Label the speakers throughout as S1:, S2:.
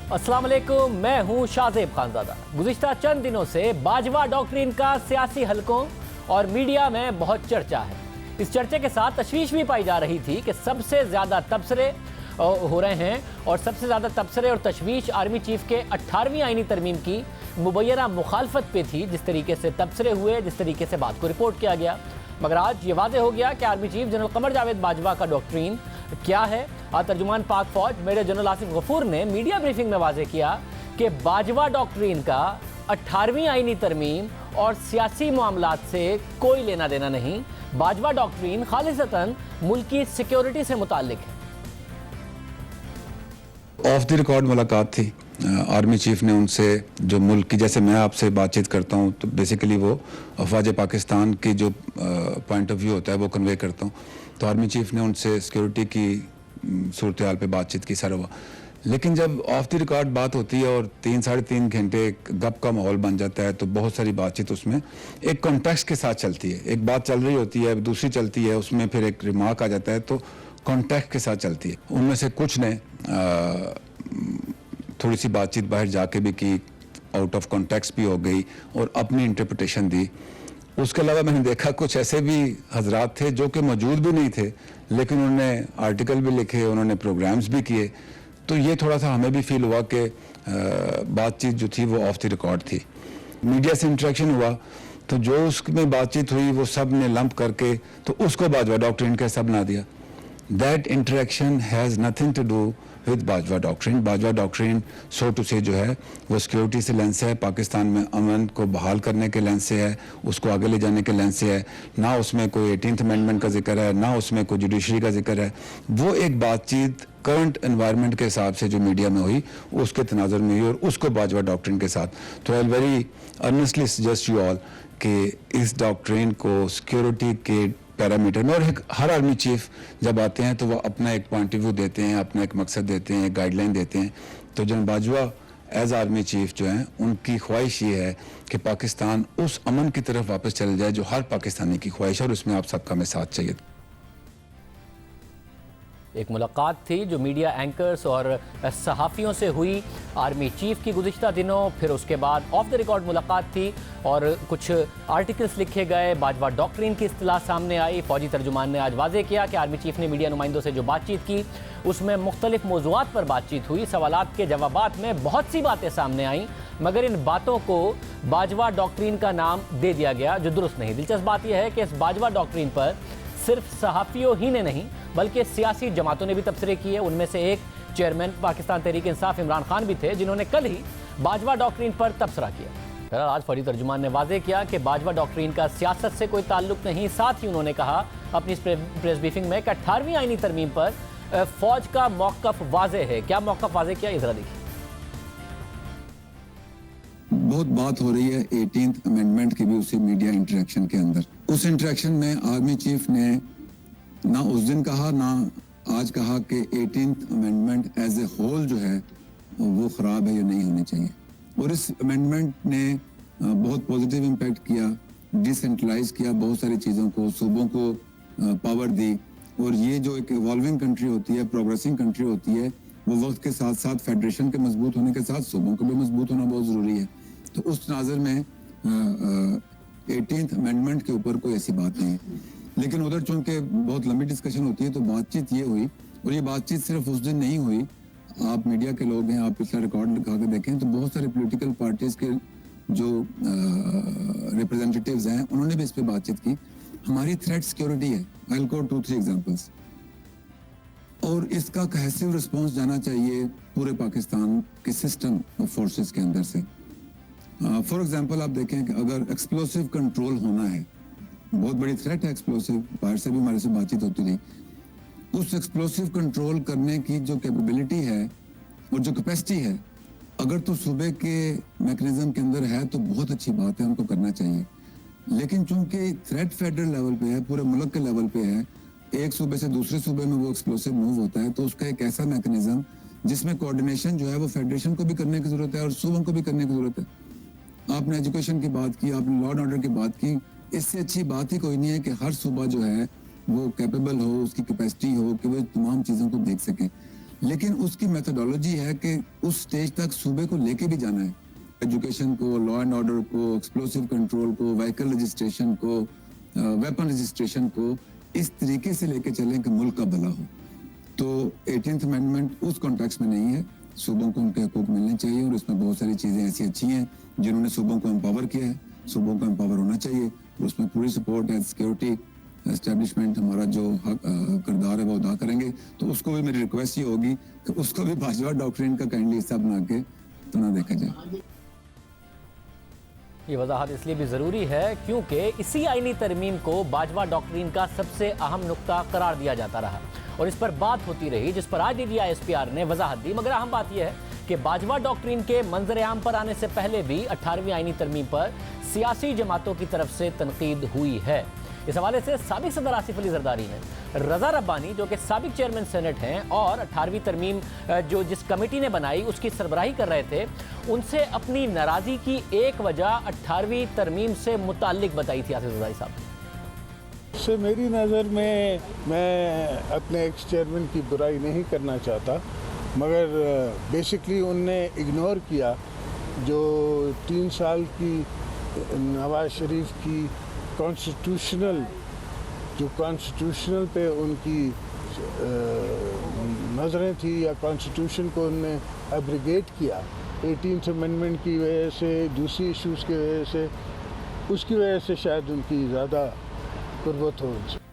S1: अस्सलाम वालेकुम, मैं हूं शाहजेब खानजादा। गुज़िश्ता चंद दिनों से बाजवा डॉक्ट्रिन का सियासी हलकों और मीडिया में बहुत चर्चा है। इस चर्चे के साथ तशवीश भी पाई जा रही थी कि सबसे ज़्यादा तबसरे हो रहे हैं और सबसे ज़्यादा तबसरे और तशवीश आर्मी चीफ के 18वीं आईनी तरमीम की मुबैना मुखालफत पे थी। जिस तरीके से तबसरे हुए, जिस तरीके से बात को रिपोर्ट किया गया, मगर आज ये वाज़ेह हो गया कि army chief general Qamar Javed Bajwa का डॉक्ट्रिन क्या है। तर्जुमान पाक फौज मेजर जनरल आसिफ गफूर ने मीडिया ब्रीफिंग में वाज़ेह किया कि बाजवा डॉक्ट्रिन का 18वीं आईनी तरमीम और सियासी मामलात से कोई लेना देना नहीं। बाजवा डॉक्ट्रिन खालिसतन मुल्क की सिक्योरिटी से मुताल्लिक है।
S2: ऑफ द रिकॉर्ड मुलाकात थी। आर्मी चीफ ने उनसे, जो मुल्क की, जैसे मैं आपसे बातचीत करता हूँ तो बेसिकली वो अफवाज पाकिस्तान की जो पॉइंट ऑफ व्यू होता है वो कन्वे करता हूँ। तो आर्मी चीफ ने उनसे सिक्योरिटी की सूरत हाल पे बातचीत की सारा हुआ। लेकिन जब ऑफ द रिकॉर्ड बात होती है और 3-3.5 घंटे गप का माहौल बन जाता है तो बहुत सारी बातचीत उसमें एक कॉन्टेक्स्ट के साथ चलती है। एक बात चल रही होती है, दूसरी चलती है, उसमें फिर एक रिमार्क आ जाता है, तो कॉन्टेक्स्ट के साथ चलती है। उनमें से कुछ ने थोड़ी सी बातचीत बाहर जाके भी की, आउट ऑफ कॉन्टेक्स्ट भी हो गई और अपनी इंटरप्रिटेशन दी। उसके अलावा मैंने देखा कुछ ऐसे भी हजरात थे जो कि मौजूद भी नहीं थे, लेकिन उन्होंने आर्टिकल भी लिखे, उन्होंने प्रोग्राम्स भी किए। तो ये थोड़ा सा हमें भी फील हुआ कि बातचीत जो थी वो ऑफ द रिकॉर्ड थी। मीडिया से इंटरेक्शन हुआ तो जो उसमें बातचीत हुई वो सब ने लंप करके तो उसको बाजवा डॉक्ट्रिन का सब बना दिया। That interaction has nothing to do with Bajwa doctrine. Bajwa doctrine so to say जो है वो सिक्योरिटी से लेंस है, पाकिस्तान में अमन को बहाल करने के लेंस से है, उसको आगे ले जाने के लेंस से है। ना उसमें कोई 18th अमेंडमेंट का जिक्र है, ना उसमें कोई जुडिशरी का जिक्र है। वो एक बातचीत करंट एनवायरनमेंट के हिसाब से जो मीडिया में हुई उसके तनाजुर में हुई और उसको बाजवा डॉक्ट्रिन के साथ। तो I very earnestly suggest you all कि इस डॉक्ट्रिन को सिक्योरिटी के पैरामीटर में, और हर आर्मी चीफ जब आते हैं तो वो अपना एक पॉइंट ऑफ व्यू देते हैं, अपना एक मकसद देते हैं, एक गाइडलाइन देते हैं। तो general Bajwa as army chief जो हैं उनकी ख्वाहिश ये है कि पाकिस्तान उस अमन की तरफ वापस चले जाए जो हर पाकिस्तानी की ख्वाहिश है, और उसमें आप सबका हमें साथ चाहिए।
S1: एक मुलाकात थी जो मीडिया एंकर्स और सहाफ़ियों से हुई आर्मी चीफ की गुज़िश्ता दिनों। फिर उसके बाद ऑफ द रिकॉर्ड मुलाकात थी और कुछ आर्टिकल्स लिखे गए, बाजवा डॉक्ट्रिन की इस्तिलाह सामने आई। फ़ौजी तर्जुमान ने आज वाज़ेह किया कि आर्मी चीफ ने मीडिया नुमाइंदों से जो बातचीत की उसमें मुख्तलिफ मौज़ूआत पर बातचीत हुई। सवालात के जवाबात में बहुत सी बातें सामने आईं, मगर इन बातों को बाजवा डॉक्ट्रिन का नाम दे दिया गया जो दुरुस्त नहीं। दिलचस्प बात यह है कि इस बाजवा डॉक्ट्रिन पर सिर्फ सहाफ़ियों ही ने नहीं बल्कि सियासी जमातों ने भी तबसरे किए। उनमें से एक चेयरमैन पाकिस्तान तहरीक इंसाफ इमरान खान भी थे जिन्होंने कल ही बाजवा डॉक्ट्रिन पर तबसरा किया। आज फौजी तर्जुमान ने वाज़ेह किया कि बाजवा डॉक्ट्रिन का सियासत से कोई ताल्लुक नहीं। साथ ही उन्होंने कहा अपनी प्रेस ब्रीफिंग में कि 18वीं आईनी तरमीम पर फौज का मौक़िफ़ वाज़ेह है। क्या मौक़िफ़ वाज़ेह किया, इधर देखिए।
S3: बहुत बात हो रही है 18th अमेंडमेंट की भी उसी मीडिया इंटरेक्शन के अंदर। उस इंटरेक्शन में आर्मी चीफ ने ना उस दिन कहा ना आज कहा कि 18th amendment as a whole जो है वो ख़राब है या नहीं होनी चाहिए। और इस अमेंडमेंट ने बहुत पॉजिटिव इम्पैक्ट किया, डिसेंट्रलाइज किया बहुत सारी चीज़ों को, सूबों को पावर दी। और ये जो एक इवॉल्विंग कंट्री होती है, प्रोग्रेसिंग कंट्री होती है, वो वक्त के साथ साथ फेडरेशन के मजबूत होने के साथ सूबों को भी मजबूत होना बहुत ज़रूरी है। तो उस नाज़र में 18th अमेंडमेंट के ऊपर कोई ऐसी बात नहीं है। लेकिन उधर चूंकि बहुत लंबी डिस्कशन होती है तो बातचीत ये हुई, और ये बातचीत सिर्फ उस दिन नहीं हुई। आप मीडिया के लोग हैं, आप पिछला रिकॉर्ड दिखा के देखें तो बहुत सारे पॉलिटिकल पार्टीज के जो रिप्रेजेंटेटिव्स हैं उन्होंने भी इस पर बातचीत की। हमारी थ्रेट सिक्योरिटी है। I will go 2-3 examples. और इसका कोहेसिव रिस्पॉन्स जाना चाहिए पूरे पाकिस्तान के सिस्टम ऑफ फोर्सेस के अंदर से। फॉर एग्जांपल आप देखें कि अगर एक्सप्लोसिव कंट्रोल होना है, बहुत बड़ी थ्रेट है एक्सप्लोसिव, बाहर से भी हमारे से बातचीत होती रही। उस एक्सप्लोसिव कंट्रोल करने की जो कैपेबिलिटी है और जो कैपेसिटी है, अगर तो सूबे के मैकेनिज्म के अंदर है तो बहुत अच्छी बात है, उनको करना चाहिए। लेकिन चूंकि थ्रेट फेडरल लेवल पे है, पूरे मुल्क के लेवल पे है, एक सूबे से दूसरे सूबे में वो एक्सप्लोसिव मूव होता है, तो उसका एक ऐसा मैकेनिज्म जिसमें कोऑर्डिनेशन जो है वो फेडरेशन को भी करने की जरूरत है और सूबों को भी करने की जरूरत है। आपने एजुकेशन की बात की, आपने लॉ एंड ऑर्डर की बात की, इससे अच्छी बात ही कोई नहीं है कि हर सूबा जो है वो कैपेबल हो, उसकी कैपेसिटी हो कि वो तमाम चीज़ों को देख सके। लेकिन उसकी मेथोडोलॉजी है कि उस स्टेज तक सूबे को लेके भी जाना है, एजुकेशन को, लॉ एंड ऑर्डर को, एक्सप्लोसिव कंट्रोल को, व्हीकल रजिस्ट्रेशन को, वेपन रजिस्ट्रेशन को इस तरीके से लेके चलें कि मुल्क का भला हो। तो 18th अमेंडमेंट उस कॉन्टेक्स्ट में नहीं है। सूबों को उनके हकूक मिलने चाहिए और उसमें बहुत सारी चीज़ें ऐसी अच्छी हैं जिन्होंने सूबों को एम्पावर किया है, सूबों को एम्पावर होना चाहिए और उसमें पूरी सपोर्ट है। सिक्योरिटी एस्टेब्लिशमेंट हमारा जो किरदार है वो अदा करेंगे। तो उसको भी मेरी रिक्वेस्ट ये होगी कि उसको भी बाजवा डॉक्ट्रिन का काइंडली हिस्सा बना के तो ना देखा जाए।
S1: ये वजाहत इसलिए भी ज़रूरी है क्योंकि इसी आईनी तरमीम को बाजवा डॉक्ट्रिन का सबसे अहम नुक्ता करार दिया जाता रहा और इस पर बात होती रही, जिस पर आज DGI-SPR ने वजाहत दी। मगर अहम बात यह है कि बाजवा डॉक्ट्रिन के मंजर आम पर आने से पहले भी 18वीं आईनी तरमीम पर सियासी जमातों की तरफ से तनकीद हुई है। इस हवाले से साबिक सदर आसिफ अली जरदारी ने रजा रब्बानी, जो कि साबिक चेयरमैन सेनेट हैं और 18वीं तरमीम जो जिस कमेटी ने बनाई उसकी सरबराही कर रहे थे, उनसे अपनी नाराज़गी की एक वजह 18वीं तरमीम से मुताल्लिक बताई थी आसिफ जरदारी साहब।
S4: से मेरी नज़र में, मैं अपने एक्स चेयरमैन की बुराई नहीं करना चाहता, मगर बेसिकली उनने इग्नोर किया जो 3 साल की नवाज शरीफ की कॉन्स्टिट्यूशनल पे उनकी नज़रें थी या कॉन्स्टिट्यूशन को उनने एब्रिगेट किया 18th अमेंडमेंट की वजह से, दूसरी इश्यूज़ की वजह से, उसकी वजह से शायद उनकी ज़्यादा कुर्बत हो उनसे।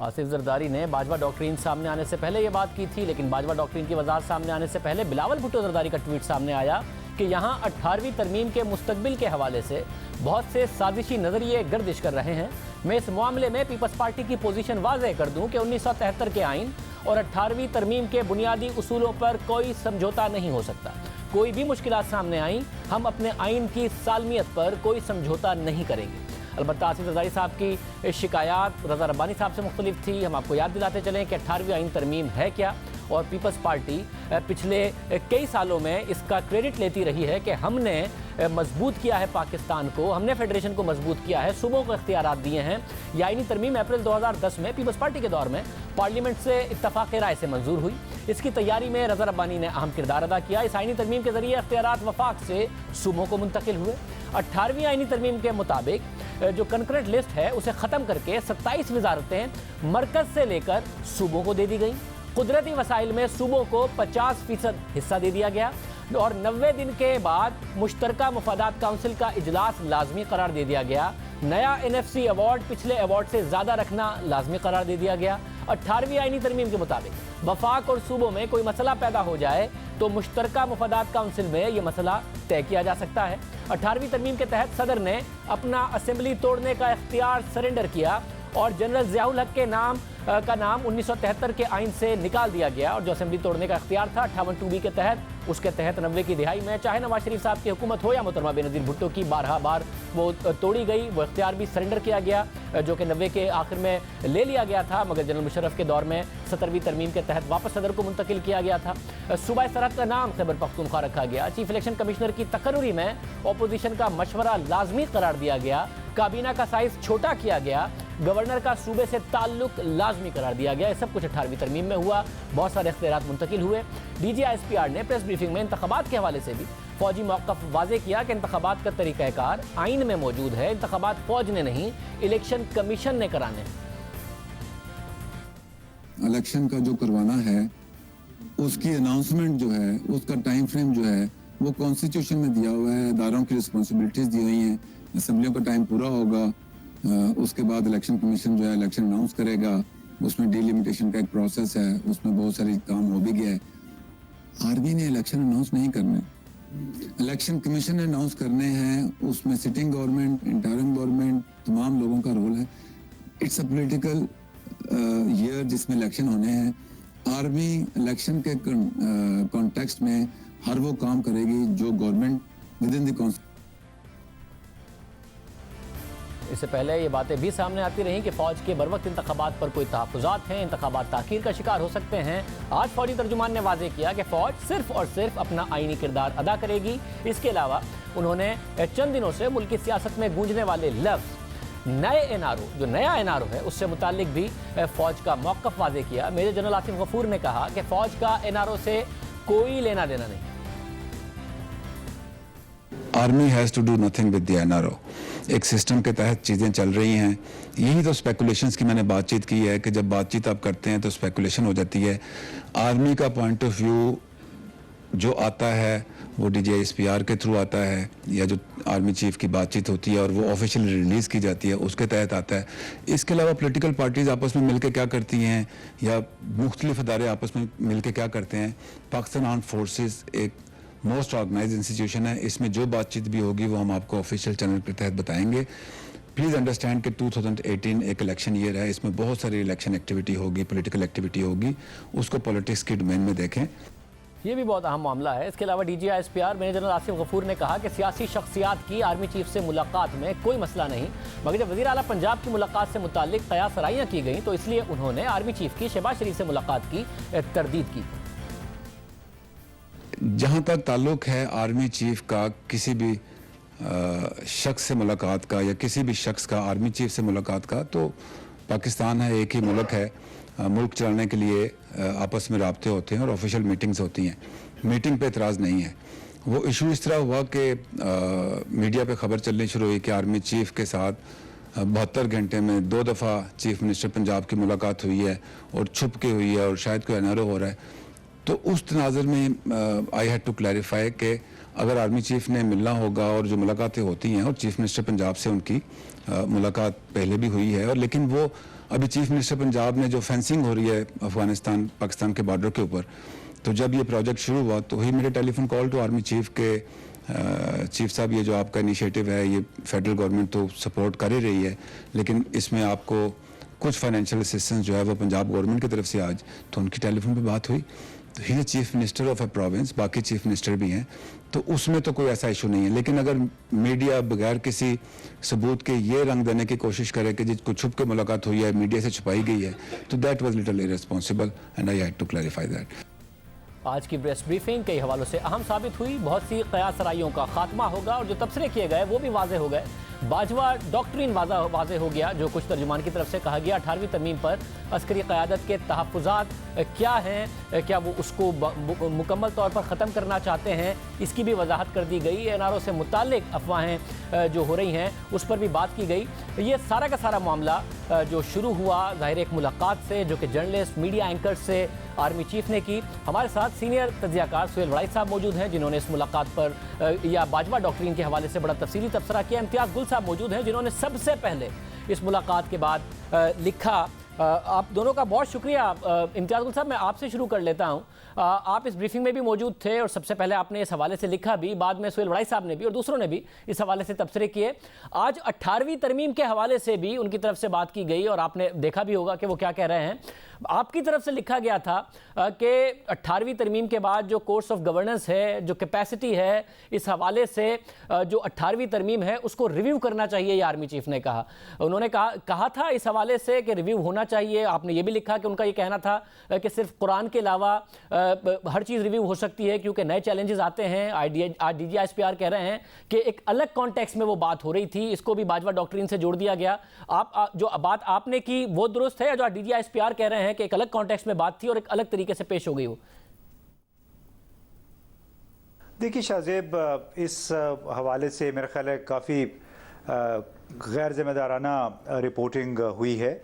S1: आसिफ जरदारी ने बाजवा डॉक्ट्रिन सामने आने से पहले ये बात की थी, लेकिन बाजवा डॉक्ट्रिन की वजाहत सामने आने से पहले बिलावल भुट्टो जरदारी का ट्वीट सामने आया कि यहाँ 18वीं तरमीम के मुस्तकबिल के हवाले से बहुत से साजिशी नज़रिए गर्दिश कर रहे हैं। मैं इस मामले में पीपल्स पार्टी की पोजीशन वाज़ेह कर दूं कि 1973 के आइन और 18वीं तरमीम के बुनियादी उसूलों पर कोई समझौता नहीं हो सकता। कोई भी मुश्किलात सामने आई, हम अपने आइन की सालमियत पर कोई समझौता नहीं करेंगे। अलबत्ता आसिफ जरदारी साहब की शिकायत रजा रब्बानी साहब से मुख्तलिफ थी। हम आपको याद दिलाते चलें कि 18वीं आइन तरमीम है क्या, और पीपल्स पार्टी पिछले कई सालों में इसका क्रेडिट लेती रही है कि हमने मजबूत किया है पाकिस्तान को, हमने फेडरेशन को मजबूत किया है, सूबों को इख्तियारात दिए हैं। ये आईनी तरमीम अप्रैल 2010 में पीपल्स पार्टी के दौर में पार्लियामेंट से इत्तफाक राय से मंजूर हुई। इसकी तैयारी में रजा रब्बानी ने अहम किरदार अदा किया। इस आईनी तरमीम के जरिए इख्तियारात वफाक से सूबों को मुंतकिल हुए। 18वीं आईनी तरमीम के मुताबिक जो कंकरेंट लिस्ट है उसे ख़त्म करके 27 वजारतें मरकज़ से लेकर सूबों को दे दी गई। कुदरती वसाइल में सूबों को 50% हिस्सा दे दिया गया और 90 दिन के बाद मुश्तरका मुफादात काउंसिल का इजलास लाजमी करार दे दिया गया। नया NFC अवार्ड पिछले अवार्ड से ज़्यादा रखना लाजमी करार दे दिया गया। 18वीं आईनी तरमीम के मुताबिक वफाक और सूबों में कोई मसला पैदा हो जाए तो मुश्तरका मुफादात काउंसिल में यह मसला तय किया जा सकता है। 18वीं तरमीम के तहत सदर ने अपना असेंबली तोड़ने का इख्तियार सरेंडर किया और जनरल ज़ियाउल हक के नाम 1973 के आइन से निकाल दिया गया और जो असेंबली तोड़ने का इख्तियार था 58(2)B के तहत, उसके तहत 90 की दिहाई में चाहे नवाज शरीफ साहब की हुकूमत हो या मोहतरमा बेनज़ीर भुट्टो की, बार वो तोड़ी गई। वो इख्तियार भी सरेंडर किया गया जो कि 90 के आखिर में ले लिया गया था, मगर जनरल मुशर्रफ के दौर में 17वीं तरमीम के तहत वापस सदर को मुंतकिल किया गया था। सूबाई सरहद का नाम खैबर पख्तूनख्वा रखा गया। चीफ इलेक्शन कमिश्नर की तकर्री में अपोजिशन का मशवरा लाजमी करार दिया गया। काबीना का साइज छोटा किया गया। गवर्नर का सूबे से ताल्लुक लाजमी करार दिया गया। सब कुछ 18वीं तरमीम में हुआ। बहुत सारे इख्तियारात मुंतकिल हुए। DGI-SPR ने प्रेस ब्रीफिंग में इंतखाबात के हवाले से भी फौजी मौक़िफ़ वाज़ेह किया कि इंतखाबात का तरीक़ाकार आइन में मौजूद है। इंतखाबात फौज ने नहीं, इलेक्शन कमीशन ने कराने।
S3: इलेक्शन का जो करवाना है उसकी अनाउंसमेंट जो है, उसका टाइम फ्रेम जो है वो कॉन्स्टिट्यूशन में दिया हुआ है। इदारों की रिस्पॉन्सिबिलिटीज़ दी हुई हैं। असम्बलियों का टाइम पूरा होगा, उसके बाद इलेक्शन कमीशन जो है इलेक्शन अनाउंस करेगा। उसमें डिलिमिटेशन का एक प्रोसेस है, उसमें बहुत सारी काम हो भी गया है। आर्मी ने इलेक्शन अनाउंस नहीं करने, इलेक्शन कमीशन ने अनाउंस करने हैं। उसमें सिटिंग गवर्नमेंट, इंटरिम गवर्नमेंट, तमाम लोगों का रोल है। इट्स अ पॉलिटिकल ईयर जिसमें इलेक्शन होने हैं। आर्मी इलेक्शन के कॉन्टेक्स्ट में हर वो काम करेगी जो गवर्नमेंट विद इन द।
S1: इससे पहले ये बातें भी सामने आती रहीं कि फ़ौज के बरवक्त इंतखाबात पर कोई तहफ़्फ़ुज़ात हैं, इंतखाबात ताख़ीर का शिकार हो सकते हैं। आज फौजी तर्जुमान ने वाज़ेह किया कि फ़ौज सिर्फ़ और सिर्फ अपना आईनी किरदार अदा करेगी। इसके अलावा उन्होंने चंद दिनों से मुल्क की सियासत में गूंजने वाले लफ्ज़ नए एनआरओ जो नया एनआरओ है उससे मुतालिक भी फौज का मौक़िफ़ वाज़े किया। मेजर जनरल आसिफ गफूर ने कहा कि फौज का एनआरओ से कोई लेना देना नहीं।
S2: Army has to do nothing with the NRO. एक सिस्टम के तहत चीज़ें चल रही हैं। यही तो स्पेकुलेशंस की मैंने बातचीत की है कि जब बातचीत आप करते हैं तो स्पेकुलेशन हो जाती है। आर्मी का पॉइंट ऑफ व्यू जो आता है वो DGISPR के थ्रू आता है, या जो आर्मी चीफ की बातचीत होती है और वो ऑफिशियली रिलीज़ की जाती है उसके तहत आता है। इसके अलावा पॉलिटिकल पार्टीज़ आपस में मिलकर क्या करती हैं या मुख्तलिफ अदारे आपस में मिलकर क्या करते हैं। पाकिस्तान आर्म्ड फोर्सेस एक मोस्ट ऑर्गेनाइज इंस्टीट्यूशन है। इसमें जो बातचीत भी होगी वो हम आपको ऑफिशियल चैनल के तहत बताएंगे। प्लीज़ अंडरस्टैंड कि 2018 एक इलेक्शन ईयर है, इसमें बहुत सारी इलेक्शन एक्टिविटी होगी, पॉलिटिकल एक्टिविटी होगी, उसको पॉलिटिक्स के डोमेन में देखें।
S1: ये भी बहुत अहम मामला है। इसके अलावा DGISPR major general Asif Ghafoor ने कहा कि सियासी शख्सियात की आर्मी चीफ से मुलाकात में कोई मसला नहीं, मगर जब वज़ीर आला पंजाब की मुलाकात से मुताल्लिक कयास राइयाँ की गई तो इसलिए उन्होंने आर्मी चीफ की शहबाज शरीफ से मुलाकात की तरदीद की।
S2: जहाँ तक ताल्लुक है आर्मी चीफ का किसी भी शख्स से मुलाकात का या किसी भी शख्स का आर्मी चीफ से मुलाकात का, तो पाकिस्तान है, एक ही मुल्क है। मुल्क चलाने के लिए आपस में राब्ते होते हैं और ऑफिशियल मीटिंग्स होती हैं। मीटिंग पे एतराज़ नहीं है। वो इशू इस तरह हुआ कि मीडिया पे खबर चलनी शुरू हुई कि आर्मी चीफ के साथ 72 घंटे में 2 दफ़ा चीफ मिनिस्टर पंजाब की मुलाकात हुई है और छुप के हुई है और शायद कोई एनआरओ हो रहा है। तो उस तनाज़ुर में आई हैड टू क्लैरिफाई कि अगर आर्मी चीफ ने मिलना होगा और जो मुलाकातें होती हैं, और चीफ मिनिस्टर पंजाब से उनकी मुलाकात पहले भी हुई है, और लेकिन वो अभी चीफ मिनिस्टर पंजाब ने जो फेंसिंग हो रही है अफगानिस्तान पाकिस्तान के बॉर्डर के ऊपर, तो जब ये प्रोजेक्ट शुरू हुआ तो ही मेरे telephone call to army chief के चीफ साहब ये जो आपका इनिशिएटिव है ये फेडरल गवर्नमेंट तो सपोर्ट कर ही रही है, लेकिन इसमें आपको कुछ फाइनेंशियल असिस्टेंस जो है वो पंजाब गवर्नमेंट की तरफ से आज, तो उनकी टेलीफोन पे बात हुई। तो ही chief minister of a province, बाकी चीफ मिनिस्टर भी हैं, तो उसमें तो कोई ऐसा इशू नहीं है। लेकिन अगर मीडिया बगैर किसी सबूत के ये रंग देने की कोशिश करे कि जिसको छुप के मुलाकात हुई है, मीडिया से छुपाई गई है, तो that was little irresponsible and I had to clarify that.
S1: आज की प्रेस ब्रीफिंग कई हवालों से अहम साबित हुई। बहुत सी कयास राइयों का खात्मा होगा और जो तबसरे किए गए वो भी वाजे हो गए। बाजवा डॉक्ट्रिन वाजे हो गया, जो कुछ तर्जुमान की तरफ से कहा गया। 18वीं तरमीम पर अस्करी क़यादत के तहफ़्फ़ुज़ात क्या हैं, क्या वो उसको मुकम्मल तौर पर ख़त्म करना चाहते हैं, इसकी भी वजाहत कर दी गई। एनआरओ से मुताल्लिक अफवाहें जो हो रही हैं उस पर भी बात की गई। ये सारा का सारा मामला जो शुरू हुआ ज़ाहिर एक मुलाकात से, जो कि जर्नलिस्ट मीडिया एंकर से आर्मी चीफ ने की। हमारे साथ सीनियर तज्ज़ियाकार सुहेल वड़ाई साहब मौजूद हैं, जिन्होंने इस मुलाकात पर या बाजवा डॉक्ट्रिन के हवाले से बड़ा तफसीली तबसरा किया। इम्तियाज़ गुल साहब मौजूद हैं, जिन्होंने सबसे पहले इस मुलाकात के बाद लिखा। आप दोनों का बहुत शुक्रिया। इम्तियाज़ गुल साहब, मैं आपसे शुरू कर लेता हूँ। आप इस ब्रीफिंग में भी मौजूद थे और सबसे पहले आपने इस हवाले से लिखा भी, बाद में सुहेल वड़ाई साहब ने भी और दूसरों ने भी इस हवाले से तबसरे किए। आज 18वीं तरमीम के हवाले से भी उनकी तरफ से बात की गई और आपने देखा भी होगा कि वो क्या कह रहे हैं। आपकी तरफ से लिखा गया था कि 18वीं तरमीम के बाद जो कोर्स ऑफ गवर्नेंस है, जो कैपेसिटी है, इस हवाले से जो 18वीं तरमीम है उसको रिव्यू करना चाहिए, ये आर्मी चीफ ने कहा। उन्होंने कहा था इस हवाले से कि रिव्यू होना चाहिए। आपने ये भी लिखा कि उनका ये कहना था कि सिर्फ कुरान के अलावा हर चीज़ रिव्यू हो सकती है क्योंकि नए चैलेंजेस आते हैं। DGISPR कह रहे हैं कि एक अलग कॉन्टेक्स्ट में वो बात हो रही थी, इसको भी बाजवा डॉक्ट्रिन से जोड़ दिया गया। जो बात आपने की वो दुरुस्त है, जो DGISPR कह रहे हैं कि एक अलग कॉन्टेक्स्ट में बात थी और एक अलग तरीके से पेश हो गई हो?
S5: देखिए शाहजेब, इस हवाले से मेरा ख्याल है काफ़ी गैर जिम्मेदाराना रिपोर्टिंग हुई है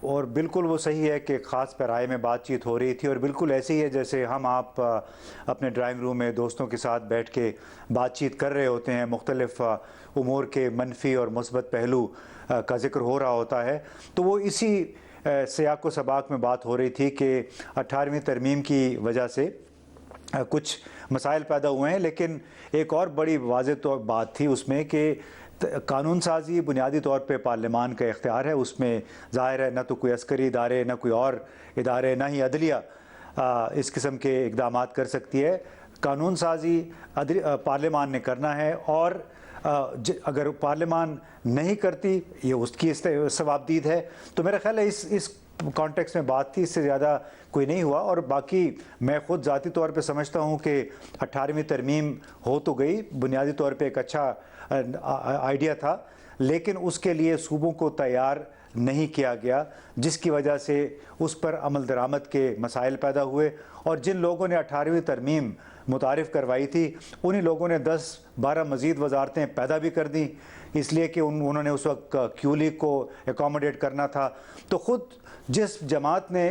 S5: और बिल्कुल वो सही है कि ख़ास पैराए में बातचीत हो रही थी और बिल्कुल ऐसे ही है जैसे हम आप अपने ड्राइंग रूम में दोस्तों के साथ बैठ के बातचीत कर रहे होते हैं, मुख्तलिफ उमूर के मनफी और मुस्बत पहलू का जिक्र हो रहा होता है। तो वो इसी सियाक़ व सबाक़ में बात हो रही थी कि 18वीं तरमीम की वजह से कुछ मसाइल पैदा हुए हैं, लेकिन एक और बड़ी वाज़ेह तो बात थी उसमें कि कानून साजी बुनियादी तौर पे पार्लियामान का इख्तियार है। उसमें ज़ाहिर है न तो कोई अस्करी इदारे, न कोई और इदारे, न ही अदलिया इस किस्म के इक़दामात कर सकती है। कानून साजी पार्लियामान ने करना है और अगर पार्लियामान नहीं करती, ये उसकी सवाबदीद है। तो मेरा ख्याल है इस कॉन्टेक्स्ट में बात थी, इससे ज़्यादा कोई नहीं हुआ। और बाकी मैं ख़ुद ज़ाती तौर पे समझता हूँ कि 18वीं तरमीम हो तो गई, बुनियादी तौर पे एक अच्छा आइडिया था, लेकिन उसके लिए सूबों को तैयार नहीं किया गया, जिसकी वजह से उस पर अमल दरामद के मसाइल पैदा हुए। और जिन लोगों ने 18वीं तरमीम मुतारिफ़ करवाई थी, उन्हीं लोगों ने 10-12 मज़ीद वजारतें पैदा भी कर दी, इसलिए कि उन्होंने उस वक्त क्यू लीग को एकोमोडेट करना था। तो ख़ुद जिस जमात ने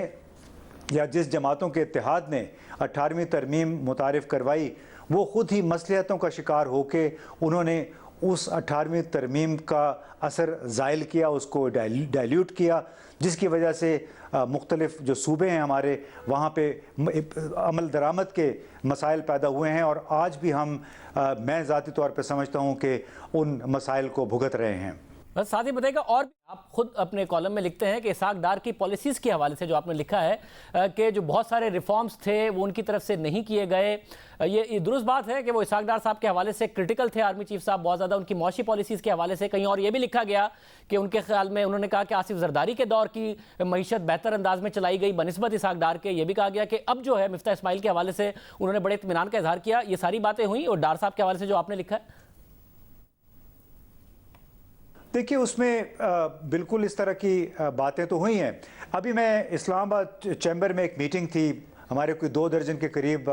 S5: या जिस जमातों के इत्तेहाद ने 18वीं तरमीम मुतारिफ़ करवाई, वो ख़ुद ही मसलिहतों का शिकार होके उन्होंने उस 18वीं तरमीम का असर ज़ायल किया, उसको डाइल्यूट किया, जिसकी वजह से मुख्तलिफ जो सूबे हैं हमारे, वहाँ पे अमल दरामद के मसाइल पैदा हुए हैं। और आज भी मैं ज़ाती तौर पे समझता हूँ कि उन मसाइल को भुगत रहे हैं।
S1: बस साथ ही बताइएगा, और आप खुद अपने कॉलम में लिखते हैं कि इसाक डार की पॉलिसीज़ के हवाले से जो आपने लिखा है कि जो बहुत सारे रिफॉर्म्स थे वो उनकी तरफ से नहीं किए गए। ये दुरुस्त बात है कि वो इसाक डार साहब के हवाले से क्रिटिकल थे आर्मी चीफ साहब बहुत ज़्यादा उनकी मौशी पॉलिसीज़ के हवाले से। कहीं और ये भी लिखा गया कि उनके ख्याल में उन्होंने कहा कि आसिफ जरदारी के दौर की मईशत बेहतर अंदाज में चलाई गई बनिस्बत इसाक डार के। ये भी कहा गया कि अब जो है मिफ्ता इस्माइल के हवाले से उन्होंने बड़े इत्मीनान का इजहार किया। ये सारी बातें हुई। और डार साहब के हवाले से जो आपने लिखा है,
S5: देखिए उसमें बिल्कुल इस तरह की बातें तो हुई हैं। अभी मैं इस्लामाबाद चैम्बर में एक मीटिंग थी, हमारे कोई 2 दर्जन के करीब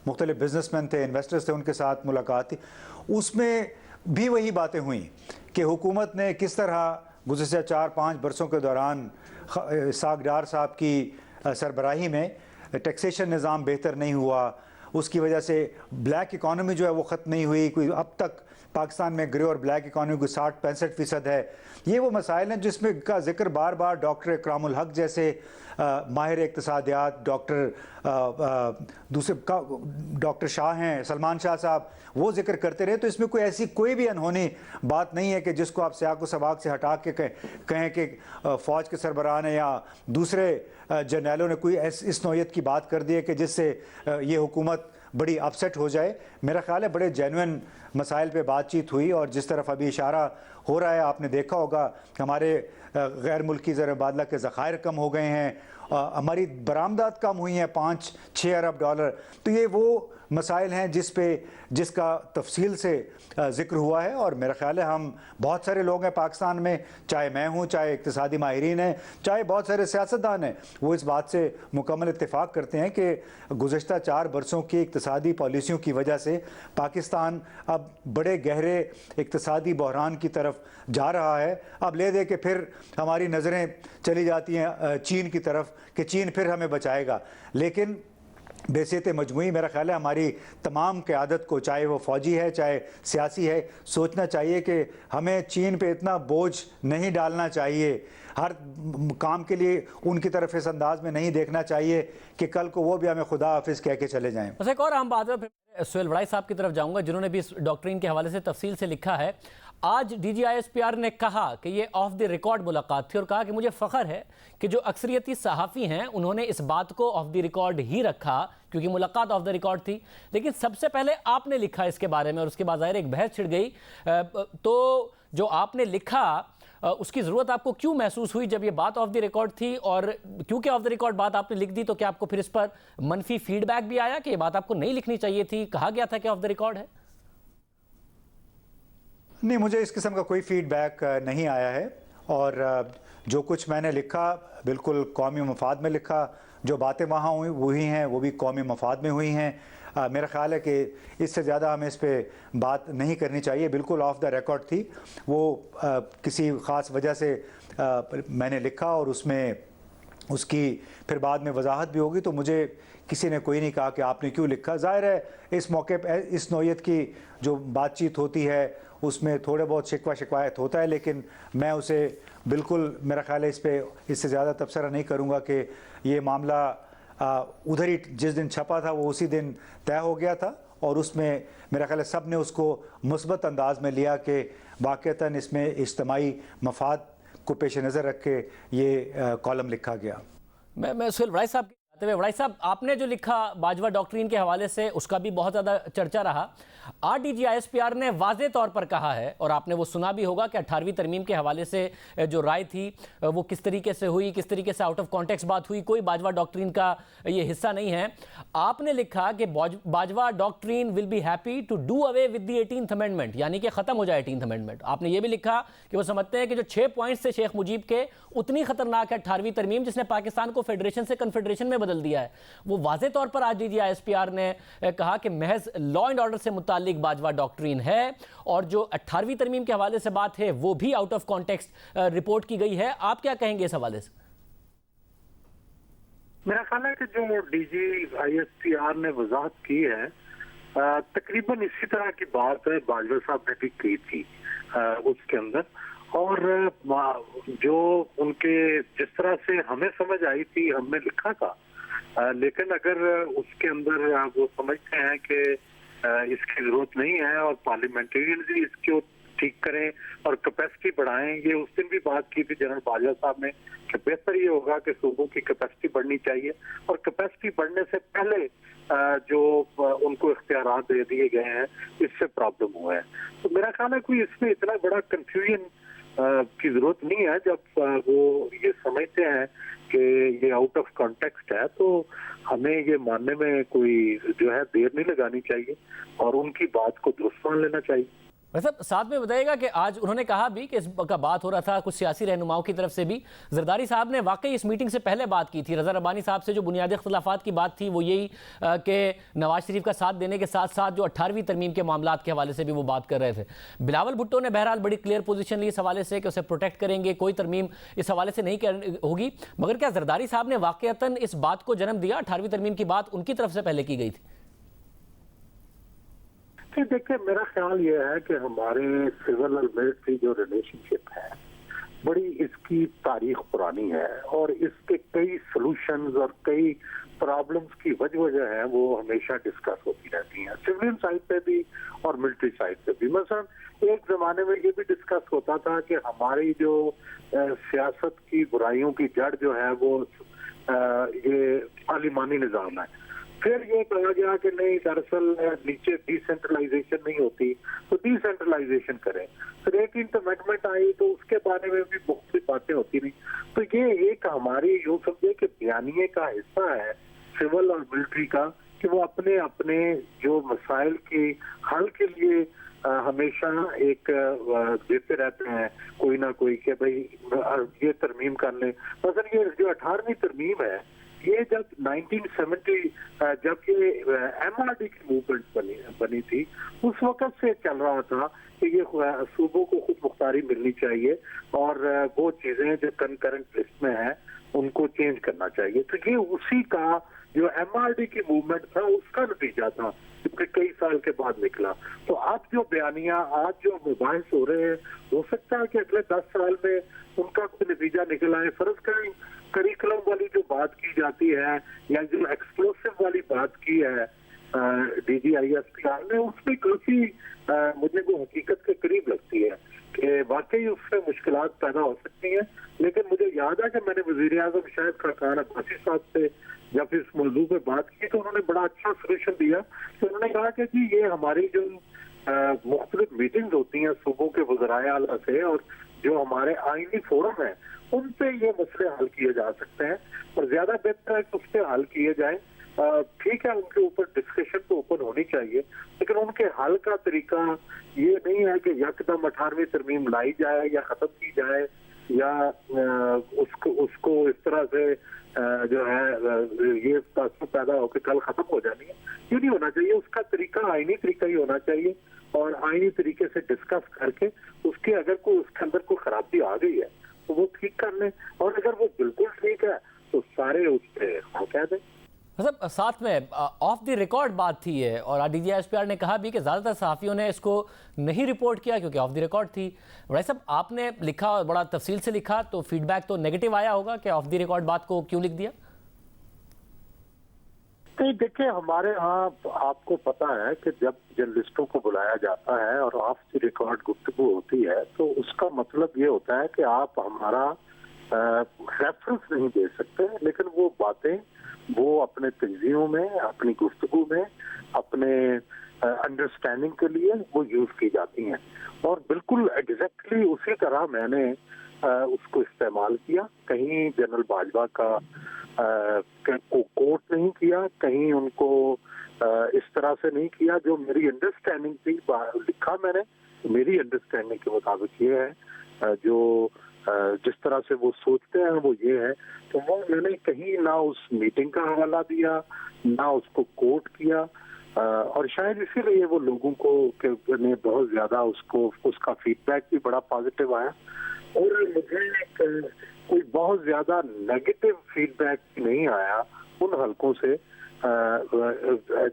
S5: मुख्तलिफ बिजनेसमैन थे, इन्वेस्टर्स थे, उनके साथ मुलाकात थी। उसमें भी वही बातें हुई कि हुकूमत ने किस तरह गुज़श्ता 4-5 बरसों के दौरान इसाक डार साहब की सरबराही में टैक्सेशन निज़ाम बेहतर नहीं हुआ, उसकी वजह से ब्लैक इकॉनमी जो है वो ख़त्म नहीं हुई। कोई अब तक पाकिस्तान में ग्रे और ब्लैक इकॉनमी को 60-65% है। ये वो मसाइल हैं जिसमें का जिक्र बार बार डॉक्टर इकरामुल हक जैसे माहिर इक़्तिसादियात, डॉक्टर शाह हैं, सलमान शाह साहब, वो जिक्र करते रहे। तो इसमें कोई भी अनहोनी बात नहीं है कि जिसको आप सियाक़ व सबाक़ से हटा के कहें कि फ़ौज के सरबराह ने या दूसरे जर्नैलों ने कोई इस नौयत की बात कर दी है कि जिससे ये हुकूमत बड़ी अपसेट हो जाए। मेरा ख़्याल है बड़े जेन्युइन मसाइल पे बातचीत हुई। और जिस तरफ अभी इशारा हो रहा है, आपने देखा होगा हमारे गैर मुल्की ज़र-ए-मुबादला के ज़खायर कम हो गए हैं, हमारी बरामदात कम हुई हैं $5-6 अरब डॉलर। तो ये वो मसाइल हैं जिसका तफसील से ज़िक्र हुआ है। और मेरा ख़्याल है हम बहुत सारे लोग हैं पाकिस्तान में, चाहे मैं हूँ, चाहे इक़्तिसादी माहिरीन हैं, चाहे बहुत सारे सियासतदान हैं, वो इस बात से मुकम्मल इत्तेफाक करते हैं कि गुज़श्ता 4 बरसों की इक़्तिसादी पॉलिसियों की वजह से पाकिस्तान अब बड़े गहरे इक़्तिसादी बहरान की तरफ जा रहा है। अब ले दे के फिर हमारी नज़रें चली जाती हैं चीन की तरफ कि चीन फिर हमें बचाएगा। लेकिन बेसियत मजमूई मेरा ख़्याल है हमारी तमाम क़यादत को, चाहे वो फ़ौजी है चाहे सियासी है, सोचना चाहिए कि हमें चीन पे इतना बोझ नहीं डालना चाहिए। हर काम के लिए उनकी तरफ इस अंदाज में नहीं देखना चाहिए कि कल को वो भी हमें खुदा हाफिज़ कह के चले जाएँ।
S1: बस एक और हम बात में सुहेल वड़ाई साहब की तरफ जाऊंगा, जिन्होंने भी इस डॉक्ट्रिन के हवाले से तफसील से लिखा है। आज DGISPR ने कहा कि ये ऑफ द रिकॉर्ड मुलाकात थी और कहा कि मुझे फ़ख्र है कि जो अक्सरियती सहाफ़ी हैं उन्होंने इस बात को ऑफ द रिकॉर्ड ही रखा क्योंकि मुलाकात ऑफ द रिकॉर्ड थी। लेकिन सबसे पहले आपने लिखा इसके बारे में और उसके बाद ज़ाहिर एक बहस छिड़ गई। तो जो आपने लिखा उसकी ज़रूरत आपको क्यों महसूस हुई जब ये बात ऑफ द रिकॉर्ड थी? और क्योंकि ऑफ द रिकॉर्ड बात आपने लिख दी तो क्या आपको फिर इस पर मनफी फीडबैक भी आया कि ये बात आपको नहीं लिखनी चाहिए थी, कहा गया था कि ऑफ द रिकॉर्ड है?
S5: नहीं, मुझे इस किस्म का कोई फीडबैक नहीं आया है। और जो कुछ मैंने लिखा बिल्कुल कौमी मफाद में लिखा। जो बातें वहाँ हुई हैं वो भी कौमी मफाद में हुई हैं। मेरा ख़्याल है कि इससे ज़्यादा हमें इस पर बात नहीं करनी चाहिए। बिल्कुल ऑफ द रिकॉर्ड थी वो, किसी ख़ास वजह से मैंने लिखा और उसमें उसकी फिर बाद में वजाहत भी होगी। तो मुझे किसी ने कोई नहीं कहा कि आपने क्यों लिखा। ज़ाहिर है इस मौके पर इस नौयत की जो बातचीत होती है उसमें थोड़े बहुत शिकवा शिकायत होता है, लेकिन मैं उसे बिल्कुल, मेरा ख़्याल है इस पे इससे ज़्यादा तबसरा नहीं करूँगा कि ये मामला उधर ही जिस दिन छपा था वो उसी दिन तय हो गया था। और उसमें मेरा ख्याल है सब ने उसको मुस्बत अंदाज में लिया कि वाक़तन इसमें इज्तिमाई मफाद को पेश नज़र रख के ये कॉलम लिखा गया।
S1: मैं सुहेल वड़ाई साहब की वड़ाई साहब, आपने जो लिखा बाजवा डॉक्ट्रिन के हवाले से, उसका भी बहुत ज़्यादा चर्चा रहा। आरडीजी आईएसपीआर ने वाजे तौर पर कहा है, और आपने वो सुना भी होगा कि 18वीं तरमीम के हवाले से जो राय थी वो किस तरीके से हुई, किस तरीके से आउट ऑफ कॉन्टेक्स्ट बात हुई, कोई बाजवा डॉक्ट्रिन का ये हिस्सा नहीं है। आपने लिखा कि Bajwa doctrine will be happy to do away with the 18th amendment, यानी कि ख़त्म हो जाए 18th अमेंडमेंट। आपने ये भी लिखा कि वो समझते हैं कि जो 6 पॉइंट्स थे शेख मुजीब के, उतनी खतरनाक है 18वीं तरमीम जिसने पाकिस्तान को फेडरेशन से कन्फेडरेशन में बदल दिया है। वो वाजे तौर पर आज डीजी आईएसपीआर ने कहा कि महज लॉ एंड ऑर्डर से मुतालिक बाजवा डॉक्ट्रिन है, और जो 18वीं तरमीम के हवाले से बात है वो भी आउट ऑफ कॉन्टेक्स्ट रिपोर्ट की गई है। आप क्या कहेंगे इस हवाले से?
S6: मेरा ख्याल है कि जो डीजी आईएसपीआर ने वजाहत की है, तकरीबन इसी तरह की बात है बाजवा साहब ने भी की थी उसके अंदर, और जो उनके जिस तरह से हमें समझ आई थी हमने लिखा था, लेकिन अगर उसके अंदर वो समझते हैं कि इसकी जरूरत नहीं है और पार्लियामेंटेरियन भी इसको ठीक करें और कैपेसिटी बढ़ाएं, ये उस दिन भी बात की थी जनरल बाजवा साहब ने कि बेहतर ये होगा कि सूबों की कैपेसिटी बढ़नी चाहिए, और कैपेसिटी बढ़ने से पहले जो उनको इख्तियारात दे दिए गए हैं इससे प्रॉब्लम हुआ है। तो मेरा ख्याल है कोई इसमें इतना बड़ा कंफ्यूजन की जरूरत नहीं है। जब वो ये समझते हैं कि ये आउट ऑफ कॉन्टेक्स्ट है तो हमें ये मानने में कोई जो है देर नहीं लगानी चाहिए और उनकी बात को दुरुस्त मान लेना चाहिए।
S1: वैसे साथ में बताइएगा कि आज उन्होंने कहा भी कि इसका बात हो रहा था कुछ सियासी रहनुमाओं की तरफ से भी। जरदारी साहब ने वाकई इस मीटिंग से पहले बात की थी। रज़ा रब्बानी साहब से जो बुनियादी इख्तिलाफात की बात थी वो यही कि नवाज शरीफ का साथ देने के साथ साथ जो 18वीं तरमीम के मामलात के हवाले से भी वो बात कर रहे थे। बिलावल भुट्टो ने बहरहाल बड़ी क्लियर पोजीशन ली इस हवाले से कि उसे प्रोटेक्ट करेंगे, कोई तरमीम इस हवाले से नहीं होगी। मगर क्या जरदारी साहब ने वाकईतन इस बात को जन्म दिया? 18वीं तरमीम की बात उनकी तरफ से पहले की गई थी।
S6: देखिए, मेरा ख्याल ये है कि हमारे सिविल और मिलिट्री जो रिलेशनशिप है बड़ी इसकी तारीख पुरानी है, और इसके कई सॉल्यूशंस और कई प्रॉब्लम्स की वजह है वो हमेशा डिस्कस होती रहती हैं, सिविलियन साइड पे भी और मिलिट्री साइड पे भी। मसलन एक जमाने में ये भी डिस्कस होता था कि हमारी जो सियासत की बुराइयों की जड़ जो है वो ये पार्लिमानी निज़ाम है। फिर ये कहा गया कि नहीं, दरअसल नीचे डिसेंट्रलाइजेशन नहीं होती तो डिसेंट्रलाइजेशन करें। फिर 18th अमेंडमेंट आई तो उसके बारे में भी बहुत सी बातें होती रही। तो ये एक हमारी यूं समझे कि बयानिए का हिस्सा है सिविल और मिलिट्री का कि वो अपने अपने जो मसाइल के हल के लिए हमेशा एक देते रहते हैं कोई ना कोई कि भाई ये तरमीम कर लें। मसलन ये जो 18वीं तरमीम है ये जब 1970 जब ये MRD की मूवमेंट बनी थी उस वक्त से चल रहा था कि ये सूबों को खुद मुख्तारी मिलनी चाहिए और वो चीजें जो कंकरेंट लिस्ट में है उनको चेंज करना चाहिए। तो ये उसी का जो MRD की मूवमेंट था उसका नतीजा था क्योंकि कई साल के बाद निकला। तो अब जो बयानिया आज जो मुबाहिस हो रहे हैं हो सकता है कि अगले 10 साल में उनका कोई नतीजा निकल आए। फर्ज करें करिकुलम वाली जो बात की जाती है या जो एक्सप्लोसिव वाली बात की है DGISPR ने, उसमें काफी मुझे वो हकीकत के करीब लगती है कि वाकई उससे मुश्किलात पैदा हो सकती हैं। लेकिन मुझे याद है कि मैंने वजीर आजम शाहिद खाकान अब्बासी साहब से जब इस मौजू पे बात की तो उन्होंने बड़ा अच्छा सोल्यूशन दिया। तो उन्होंने कहा कि जी ये हमारी जो मुख्तलिफ मीटिंग्स होती हैं सूबों के वज़राए आला से और जो हमारे आईनी फोरम है उन पे ये मसले हल किए जा सकते हैं और ज्यादा बेहतर है कि उस पर हल किए जाए। ठीक है, उनके ऊपर डिस्कशन तो ओपन होनी चाहिए, लेकिन उनके हल का तरीका ये नहीं है कि यकदम 18वीं तरमीम लाई जाए या खत्म की जाए या उसको इस तरह से जो है ये तासुब पैदा होकर कल खत्म हो जानी है। ये नहीं होना चाहिए। उसका तरीका आईनी तरीका ही होना चाहिए और आईनी तरीके से डिस्कस करके उसके अगर कोई उसके अंदर कोई खराबी आ गई है तो वो ठीक कर लें, और अगर वो बिल्कुल ठीक है तो सारे उस पर हाँ कह दें।
S1: मतलब साथ में ऑफ द रिकॉर्ड बात थी है, और DGISPR ने कहा भी कि ज़्यादातर सहाफ़ियों ने इसको नहीं रिपोर्ट किया क्योंकि ऑफ द रिकॉर्ड थी। भाई साहब, आपने लिखा और बड़ा तफसील से लिखा तो फीडबैक तो नेगेटिव आया होगा कि ऑफ द रिकॉर्ड बात को क्यों लिख दिया?
S6: नहीं, देखिए हमारे यहाँ आपको पता है कि जब जर्नलिस्टों को बुलाया जाता है और ऑफ द रिकॉर्ड गुफ्तगू होती है तो उसका मतलब ये होता है कि आप हमारा रेफरेंस नहीं दे सकते, लेकिन वो बातें वो अपने तंजीमों में, अपनी गुफ्तगू में, अपने अंडरस्टैंडिंग के लिए वो यूज की जाती हैं। और बिल्कुल एग्जैक्टली उसी तरह मैंने उसको इस्तेमाल किया। कहीं जनरल बाजवा का को कोट नहीं किया, कहीं उनको इस तरह से नहीं किया। जो मेरी अंडरस्टैंडिंग थी लिखा मैंने, मेरी अंडरस्टैंडिंग के मुताबिक ये है, जो जिस तरह से वो सोचते हैं वो ये है। तो वो मैंने कहीं ना उस मीटिंग का हवाला दिया, ना उसको कोट किया, और शायद इसीलिए वो लोगों को ने बहुत ज्यादा उसका फीडबैक भी बड़ा पॉजिटिव आया। और मुझे कोई बहुत ज्यादा नेगेटिव फीडबैक नहीं आया उन हलकों से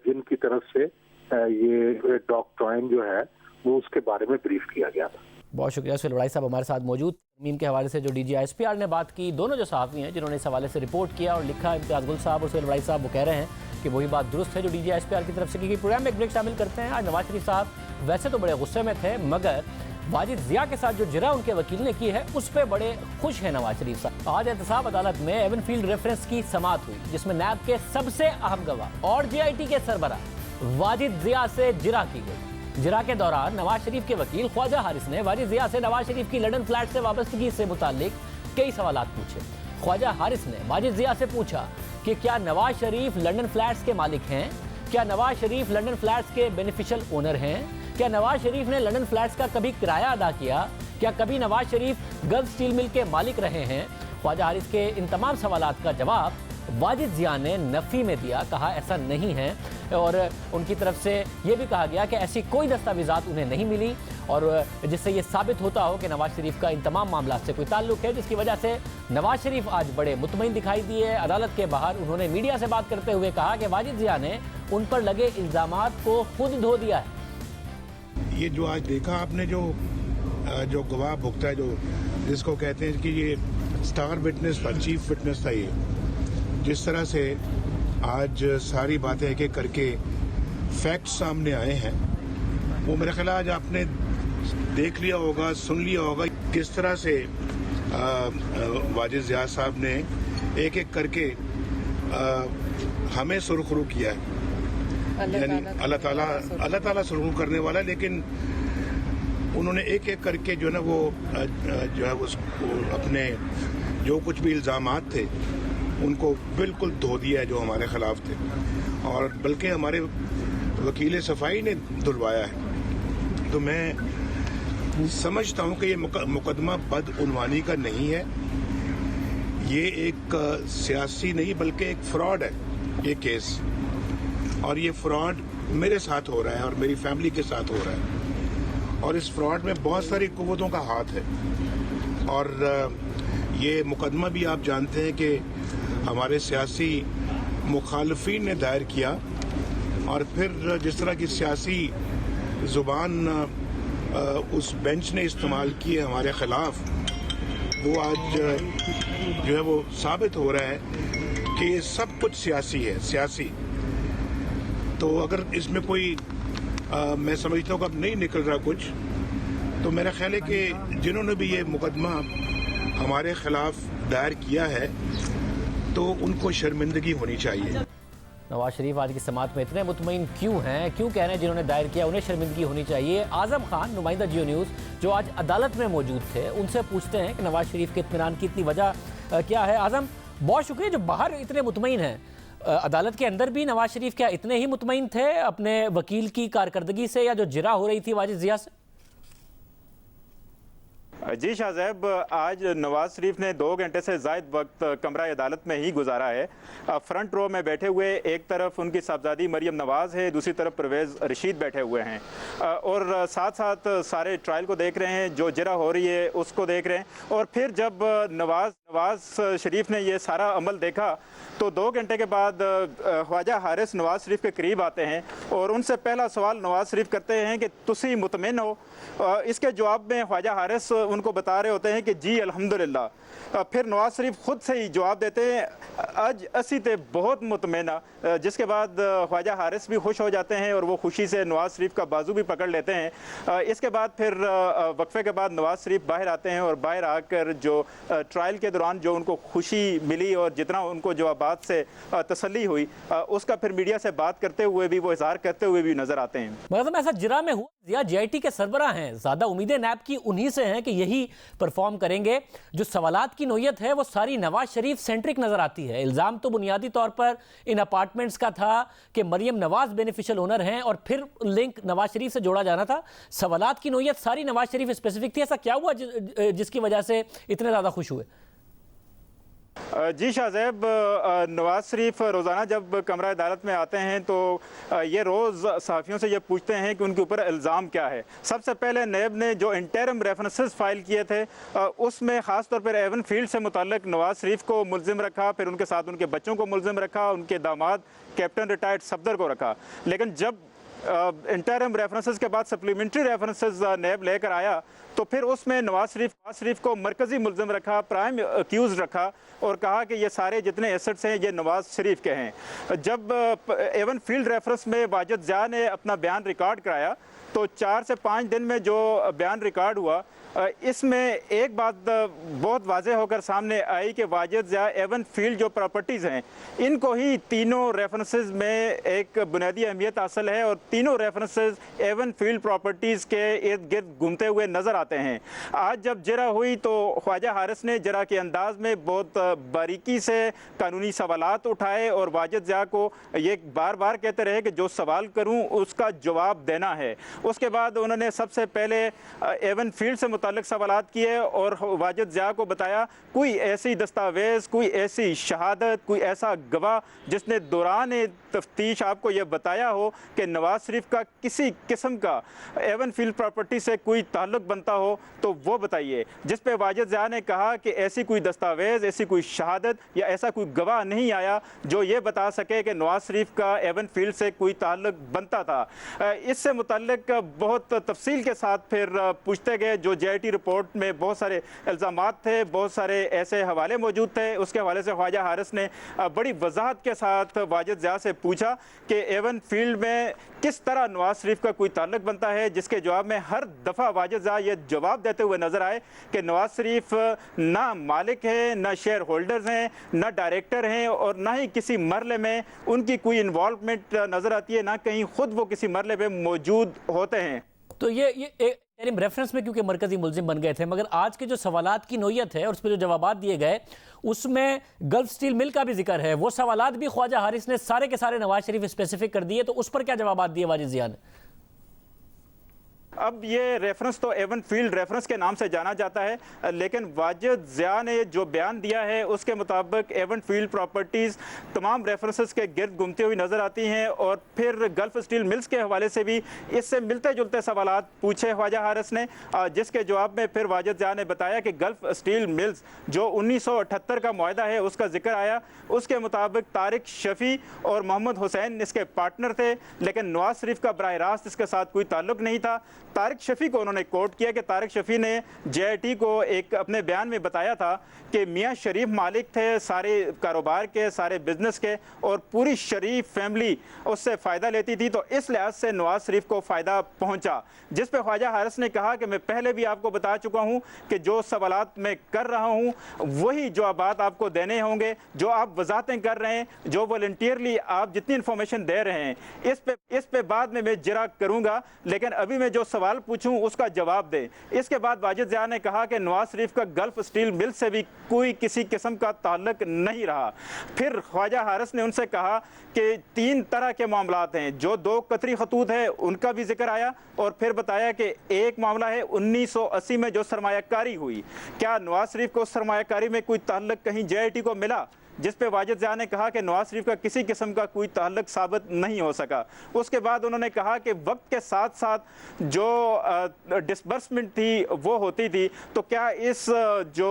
S6: जिनकी तरफ से ये डॉग ट्राइन जो है वो उसके बारे में ब्रीफ किया गया था।
S1: बहुत शुक्रिया सुहेल वड़ाई साहब हमारे साथ मौजूद। मीम के हवाले से जो DGISPR ने बात की, दोनों जो सहाफ़ी हैं जिन्होंने इस हवाले से रिपोर्ट किया और लिखा, इम्तियाज़ गुल साहब और सुहेल वड़ाई साहब, वो कह रहे हैं कि वही बात दुरुस्त है जो DGISPR की तरफ से की गई। प्रोग्राम में एक ब्रेक शामिल करते हैं। आज नवाज शरीफ साहब वैसे तो बड़े गुस्से में थे, मगर वाजिद ज़िया के साथ जो जिरा उनके वकील ने की है उस पर बड़े खुश हैं नवाज शरीफ साहब। आज एहतसाब अदालत में एवनफील्ड रेफरेंस की समाअत हुई, जिसमें नैब के सबसे अहम गवाह और JIT के सरबराह वाजिद ज़िया से जिरा की गई। जिरा के दौरान नवाज शरीफ के वकील ख्वाजा हारिस ने वाजिद ज़िया से नवाज शरीफ की लंदन फ्लैट से वाबस्तगी से मुताल्लिक कई सवालात पूछे। ख्वाजा हारिस ने वाजिद ज़िया से पूछा कि क्या नवाज शरीफ लंदन फ्लैट्स के मालिक हैं, क्या नवाज शरीफ लंदन फ्लैट्स के बेनिफिशियल ओनर हैं, क्या नवाज शरीफ ने लंदन फ्लैट्स का कभी किराया अदा किया, क्या कभी Nawaz Sharif gulf steel mill के मालिक रहे हैं। ख्वाजा हारिस के इन तमाम सवालात का जवाब वाजिद ज़िया ने नफ़ी में दिया, कहा ऐसा नहीं है, और उनकी तरफ से ये भी कहा गया कि ऐसी कोई दस्तावेज़ात उन्हें नहीं मिली और जिससे ये साबित होता हो कि नवाज शरीफ का इन तमाम मामलों से कोई ताल्लुक़ है, जिसकी वजह से नवाज शरीफ आज बड़े मुतमईन दिखाई दिए। अदालत के बाहर उन्होंने मीडिया से बात करते हुए कहा कि वाजिद ज़िया ने उन पर लगे इल्ज़ामात को खुद धो दिया है।
S7: ये जो आज देखा आपने, जो गवाह भुगता है, जो जिसको कहते हैं कि ये स्टार विटनेस था, चीफ विटनेस था, ये जिस तरह से आज सारी बातें एक एक करके फैक्ट सामने आए हैं, वो मेरा ख्याल आज आपने देख लिया होगा, सुन लिया होगा किस तरह से वाजिद ज़िया साहब ने एक एक करके हमें सुरखरू किया है। यानी अल्लाह ताला सुरखरू करने वाला है, लेकिन उन्होंने एक एक करके जो है ना वो जो है उसको अपने जो कुछ भी इल्ज़ामात थे उनको बिल्कुल धो दिया है जो हमारे खिलाफ थे, और बल्कि हमारे वकील सफाई ने धुलवाया है। तो मैं समझता हूँ कि ये मुकदमा बदउनवानी का नहीं है, ये एक सियासी नहीं बल्कि एक फ्रॉड है ये केस, और ये फ्रॉड मेरे साथ हो रहा है और मेरी फैमिली के साथ हो रहा है, और इस फ्रॉड में बहुत सारी कुव्वतों का हाथ है। और ये मुकदमा भी आप जानते हैं कि हमारे सियासी मुखालफीन ने दायर किया, और फिर जिस तरह की सियासी ज़ुबान उस बेंच ने इस्तेमाल की है हमारे ख़िलाफ़, वो आज जो है वो साबित हो रहा है कि ये सब कुछ सियासी है, सियासी। तो अगर इसमें कोई मैं समझता हूँ कि अब नहीं निकल रहा कुछ, तो मेरा ख्याल है कि जिन्होंने भी ये मुकदमा हमारे खिलाफ दायर किया है तो उनको शर्मिंदगी होनी चाहिए।
S1: नवाज शरीफ आज की समाअत में इतने मुतमईन क्यों हैं, क्यों कह रहे हैं जिन्होंने दायर किया उन्हें शर्मिंदगी होनी चाहिए। आजम खान, नुमाइंदा जियो न्यूज़, जो आज अदालत में मौजूद थे, उनसे पूछते हैं कि नवाज शरीफ के इत्मीनान की इतनी वजह क्या है। आजम, बहुत शुक्रिया। जो बाहर इतने मुतमईन हैं, अदालत के अंदर भी नवाज शरीफ क्या इतने ही मुतमईन थे अपने वकील की कारकर्दगी से, या जो जिरा हो रही थी वाजिद ज़िया से?
S8: जी शाहज़ैब, आज नवाज शरीफ ने 2 घंटे से ज़ायद वक्त कमरा अदालत में ही गुजारा है। फ्रंट रो में बैठे हुए एक तरफ उनकी साहबजादी मरियम नवाज़ है, दूसरी तरफ परवेज़ रशीद बैठे हुए हैं, और साथ साथ सारे ट्रायल को देख रहे हैं, जो जिरा हो रही है उसको देख रहे हैं। और फिर जब नवाज शरीफ ने ये सारा अमल देखा तो 2 घंटे के बाद ख्वाजा हारिस नवाज शरीफ के करीब आते हैं और उनसे पहला सवाल नवाज शरीफ करते हैं कि तुसी मुतमिन हो। इसके जवाब में ख्वाजा हारिस उनको बता रहे होते हैं कि जी अल्हम्दुलिल्लाह, फिर नवाज शरीफ खुद से ही जवाब देते हैं आज असी ते बहुत मुतमैना, जिसके बाद ख्वाजा हारिस भी खुश हो जाते हैं और वो खुशी से नवाज शरीफ का बाजू भी पकड़ लेते हैं। इसके बाद फिर वक्फे के बाद नवाज शरीफ बाहर आते हैं और बाहर आकर जो ट्रायल के दौरान जो उनको खुशी मिली और जितना उनको जवाबात से तसल्ली हुई, उसका फिर मीडिया से बात करते हुए भी वो इजहार करते हुए भी नजर आते हैं।
S1: मतलब ऐसा जिरा में हुआ, जिया जेआईटी के सरबराह हैं, ज्यादा उम्मीदें नैब की उन्हीं से हैं कि यही परफॉर्म करेंगे। जो सवालात की नोयत है वो सारी नवाज शरीफ सेंट्रिक नजर आती है। इल्जाम तो बुनियादी तौर पर इन अपार्टमेंट्स का था कि मरियम नवाज बेनिफिशियल ओनर हैं और फिर लिंक नवाज शरीफ से जोड़ा जाना था। सवालात की नोयत सारी नवाज शरीफ स्पेसिफिक थी। ऐसा क्या हुआ जिसकी वजह से इतने ज्यादा खुश हुए?
S8: जी शाहज़ैब, नवाज शरीफ रोज़ाना जब कमरा अदालत में आते हैं तो ये रोज़ सहाफ़ियों से ये पूछते हैं कि उनके ऊपर इल्ज़ाम क्या है। सबसे पहले नैब ने जो इंटरिम रेफरेंसेस फाइल किए थे उसमें ख़ास तौर पर एवन फील्ड से मुताल्लिक नवाज शरीफ को मुलजिम रखा, फिर उनके साथ उनके बच्चों को मुलजिम रखा, उनके दामाद कैप्टन रिटायर्ड सफदर को रखा। लेकिन जब इंटरिम रेफरेंसेस के बाद सप्लीमेंट्री रेफरेंसेस नैब लेकर आया तो फिर उसमें नवाज शरीफ को मरकज़ी मुलजिम रखा, प्राइम अक्यूज़ रखा और कहा कि ये सारे जितने एसेट्स हैं ये नवाज शरीफ के हैं। जब एवन फील्ड रेफरेंस में वाजिद ज़िया ने अपना बयान रिकॉर्ड कराया तो 4 से 5 दिन में जो बयान रिकॉर्ड हुआ इसमें एक बात बहुत वाज़ेह होकर सामने आई कि वाजिद ज़िया एवन फील्ड जो प्रॉपर्टीज़ हैं इनको ही तीनों रेफरेंसेस में एक बुनियादी अहमियत हासिल है और तीनों रेफरेंसेस एवन फील्ड प्रॉपर्टीज़ के इर्द गिर्द घूमते हुए नज़र आते हैं। आज जब जरा हुई तो ख्वाजा हारिस ने जरा के अंदाज में बहुत बारीकी से कानूनी सवालात उठाए और वाजिद ज़िया को ये बार बार कहते रहे कि जो सवाल करूँ उसका जवाब देना है। उसके बाद उन्होंने सबसे पहले एवन फील्ड से मुताल्लिक सवालात किए और वाजिद ज़िया को बताया कोई ऐसी दस्तावेज़, कोई ऐसी शहादत, कोई ऐसा गवाह जिसने दौरान तफ्तीश आपको ये बताया हो कि नवाज शरीफ का किसी किस्म का एवन फील्ड प्रॉपर्टी से कोई ताल्लुक बनता हो तो वो बताइए। जिस पे वाजिद ज़िया ने कहा कि ऐसी कोई दस्तावेज़, ऐसी कोई शहादत या ऐसा कोई गवाह नहीं आया जो ये बता सके कि नवाज शरीफ का एवन फील्ड से कोई ताल्लुक बनता था। इससे मुताल्लिक बहुत तफसील के साथ फिर पूछते गए। जो जेआईटी रिपोर्ट में बहुत सारे इल्ज़ामात थे, बहुत सारे ऐसे हवाले मौजूद थे, उसके हवाले से ख्वाजा हारिस ने बड़ी वजाहत के साथ वाजिद ज़िया से पूछा कि एवन फील्ड में किस तरह नवाज शरीफ का कोई ताल्लुक बनता है, जिसके जवाब में हर दफ़ा वाजिद ज़िया ये जवाब देते हुए नजर आए कि नवाज शरीफ ना मालिक है, ना शेयर होल्डर्स हैं, ना डायरेक्टर हैं और ना ही किसी मरले में उनकी कोई इन्वॉल्वमेंट नजर आती है, ना कहीं खुद वो किसी मरले में मौजूद होते हैं।
S1: तो ये रेफरेंस में क्योंकि मरकजी मुलजिम बन गए थे, मगर आज के जो सवालात की नोयत है और उस पर जो जवाबात दिए गए उसमें गल्फ स्टील मिल का भी जिक्र है। वो सवालात भी ख्वाजा हारिस ने सारे के सारे नवाज शरीफ स्पेसिफिक कर दिए, तो उस पर क्या जवाबात दिए वाजिद ज़िया ने?
S8: अब ये रेफरेंस तो एवन फील्ड रेफरेंस के नाम से जाना जाता है, लेकिन वाजिद ज़िया ने जो बयान दिया है उसके मुताबिक एवन फील्ड प्रॉपर्टीज़ तमाम रेफरेंसेस के गिर्द घूमती हुई नज़र आती हैं और फिर गल्फ स्टील मिल्स के हवाले से भी इससे मिलते जुलते सवालात पूछे ख्वाजा हारिस ने, जिसके जवाब में फिर वाजिद ज़िया ने बताया कि गल्फ स्टील मिल्स जो 1978 का मुआहदा है उसका जिक्र आया। उसके मुताबिक तारिक शफ़ी और मोहम्मद हुसैन इसके पार्टनर थे, लेकिन नवाज शरीफ का बराह रास्त इसके साथ कोई ताल्लुक नहीं था। तारिक शफ़ी को उन्होंने कोट किया कि तारिक शफ़ी ने जेआईटी को एक अपने बयान में बताया था कि मियां शरीफ मालिक थे सारे कारोबार के, सारे बिजनेस के और पूरी शरीफ फैमिली उससे फ़ायदा लेती थी, तो इस लिहाज से नवाज शरीफ को फ़ायदा पहुंचा। जिस पे ख्वाजा हारिस ने कहा कि मैं पहले भी आपको बता चुका हूं कि जो सवालात मैं कर रहा हूं वही जवाबात आपको देने होंगे, जो आप वजाहतें कर रहे हैं, जो वॉलंटियरली आप जितनी इन्फॉर्मेशन दे रहे हैं इस पे बाद में मैं जरा करूँगा, लेकिन अभी मैं जो सवाल पूछूं उसका जवाब दे। इसके बाद वाजिद ज़िया ने कहा कि नवाज शरीफ का गल्फ स्टील मिल से भी कोई किसी किस्म का ताल्लुक नहीं रहा। फिर ख्वाजा हारिस ने उनसे कहा कि 3 तरह के मामलात हैं, जो 2 कतरी खतूत है उनका भी जिक्र आया और फिर बताया कि एक मामला है 1980 में जो सरमायाकारी हुई, क्या नवाज शरीफ को सरमायाकारी में कोई ताल्लुक कहीं जेआईटी को मिला? जिस पे वाजिद ज़िया ने कहा कि नवाज शरीफ का किसी किस्म का कोई ताल्लुक साबित नहीं हो सका। उसके बाद उन्होंने कहा कि वक्त के साथ साथ जो डिसबर्समेंट थी वो होती थी, तो क्या इस जो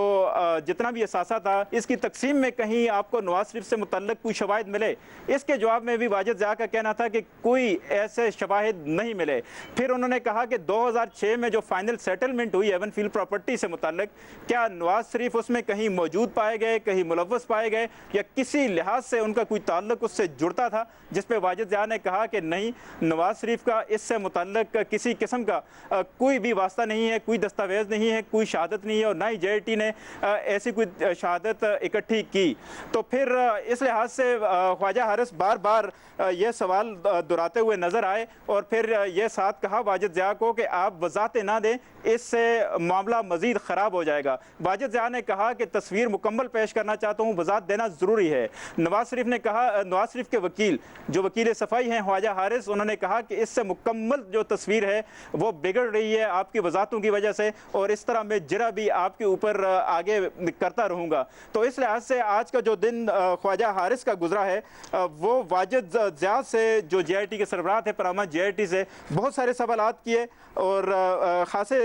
S8: जितना भी असासा था इसकी तकसीम में कहीं आपको नवाज शरीफ से मुतल्लिक कोई शवाहिद मिले? इसके जवाब में भी वाजिद ज़िया का कहना था कि कोई ऐसे शवाहिद नहीं मिले। फिर उन्होंने कहा कि 2006 में जो फाइनल सेटलमेंट हुई एवनफील्ड प्रॉपर्टी से मुतल्लिक, क्या नवाज शरीफ उसमें कहीं मौजूद पाए गए, कहीं मुलव्वस पाए गए, या किसी लिहाज से उनका कोई ताल्लुक उससे जुड़ता था? जिस पे वाजिद ज़िया ने कहा कि नहीं, नवाज शरीफ का इससे मुतल्लिक किसी किस्म का कोई भी वास्ता नहीं है, कोई दस्तावेज नहीं है, कोई शहादत नहीं है, और ना ही JIT ने ऐसी कोई शहादत इकट्ठी की। तो फिर इस लिहाज से ख्वाजा हारिस बार बार ये सवाल दोहराते हुए नजर आए, और फिर ये साथ कहा वाजिद ज़िया को कि आप वजाहतें ना दें, इससे मामला मजीद ख़राब हो जाएगा। वाजिद ज़िया ने कहा कि तस्वीर मुकम्मल पेश करना चाहता हूँ, वजाहत देना ज़रूरी है। नवाज शरीफ ने कहा, नवाज शरीफ के वकील जो वकील सफ़ाई हैं ख्वाजा हारिस, उन्होंने कहा कि इससे मुकम्मल जो तस्वीर है वो बिगड़ रही है आपकी वजाहतों की वजह से, और इस तरह मैं जरा भी आपके ऊपर आगे करता रहूँगा। तो इस लिहाज से आज का जो दिन ख्वाजा हारिस का गुजरा है वो वाजिद ज़िया से, जो JIT के सरबराह थे, परामा JIT से बहुत सारे सवालात किए, और खासे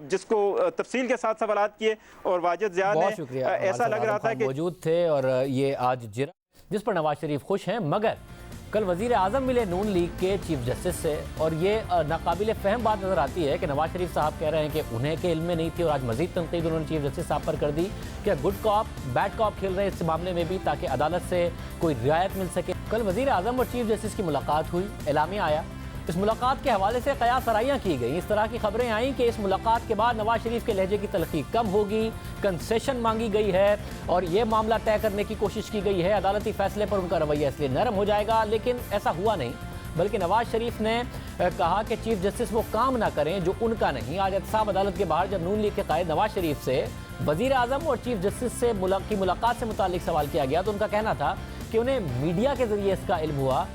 S8: जिसको तफसील के साथ सवालात किए, और वाजिद ज़िया ने ऐसा लग रहा था कि
S1: मौजूद थे। और ये आज जिरा जिस पर नवाज शरीफ खुश हैं, मगर कल वज़ीर आज़म मिले नून लीग के चीफ जस्टिस से, और ये नाकाबिल फ़हम बात नज़र आती है कि नवाज शरीफ साहब कह रहे हैं कि उन्हें के इल्म में नहीं थी, और आज मज़ीद तनकीद उन्होंने चीफ जस्टिस साहब पर कर दी कि गुड कॉप बैड कॉप खेल रहे हैं इस मामले में भी, ताकि अदालत से कोई रियायत मिल सके। कल वज़ीर आज़म और चीफ जस्टिस की मुलाकात हुई, एलामिया आया। इस मुलाकात के हवाले से कयास आराइयाँ की गई। इस तरह की खबरें आईं कि इस मुलाकात के बाद नवाज शरीफ के लहजे की तलखी कम होगी, कंसेशन मांगी गई है, और ये मामला तय करने की कोशिश की गई है, अदालती फैसले पर उनका रवैया इसलिए नरम हो जाएगा। लेकिन ऐसा हुआ नहीं, बल्कि नवाज शरीफ ने कहा कि चीफ जस्टिस वो काम ना करें जो उनका नहीं। आज एहतसाब अदालत के बाहर जब नून लीग के कायद नवाज शरीफ से वज़ीर आज़म और चीफ जस्टिस से मुलाकात से मुतालिक सवाल किया गया, तो उनका कहना था कि उन्हें मीडिया के ज़रिए इसका इल्म हुआ,